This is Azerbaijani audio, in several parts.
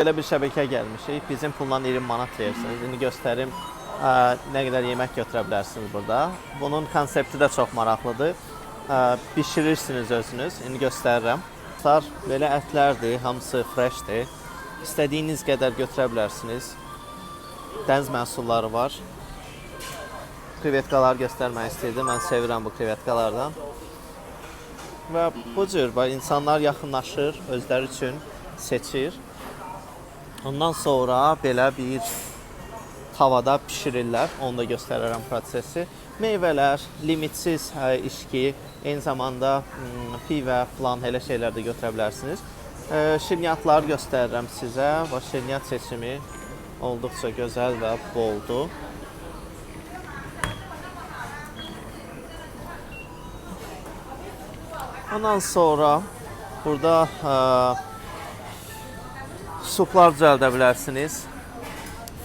Belə bir şəbəkə gəlmişik. Bizim pulla 20 manat verirsiniz. İndi göstərim nə qədər yemək götürə bilərsiniz burada. Bunun konsepti də çox maraqlıdır. Bişirirsiniz özünüz. İndi göstərirəm. Belə ətlərdir, hamısı freshdir. İstədiyiniz qədər götürə bilərsiniz. Dəniz məhsulları var. Krevetkaları göstərmək istəyirdim. Mən sevirəm bu krevetkalardan. Və bu cür insanlar yaxınlaşır, özləri üçün seçir. Ondan sonra belə bir tavada bişirirlər. Onu da göstərərəm prosesi. Meyvələr, limitsiz içki, eyni zamanda pivə falan elə şeylər də götürə bilərsiniz. Şirniyyatlar göstərirəm sizə. Və şirniyyat seçimi olduqca gözəl və boldur. Ondan sonra burada suplar düzəldə bilərsiniz.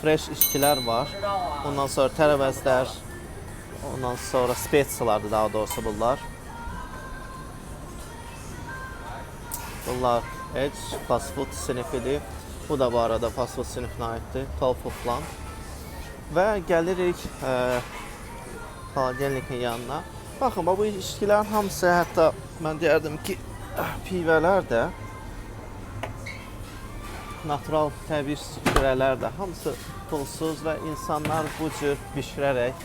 Fresh içkilər var. Ondan sonra tərəvəzlər. Ondan sonra spesiyalardır daha doğrusu bunlar. Bunlar fast food sinifidir. Bu da bu arada fast food sinifinə aiddir. Tofu falan. Və gəlirik xaladelnikin yanına. Baxın, bu içkilərin hamısı, hətta mən deyərdim ki, pivələr də, natural təbii şirələr də, hamısı pulsuz və insanlar bu cür bişirərək,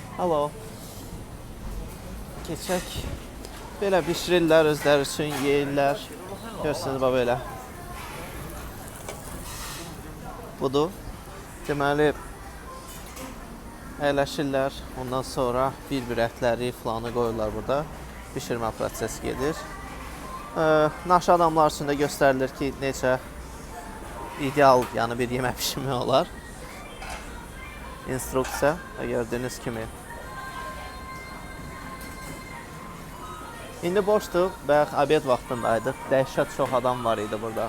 keçək, belə bişirirlər, özləri üçün yeyirlər. Görürsünüz, belə. Budur. Deməli, əyləşirlər, ondan sonra bir-bir ətləri filanı qoyurlar burada. Bişirmə prosesi gedir. Naşı adamlar üçün də göstərilir ki, necə ideal, yəni bir yemək pişirmək olar. İnstruksiya, gördüyünüz kimi. İndi boşdur, bayaq obed vaxtındaydıq. Dəhşət çox adam var idi burada.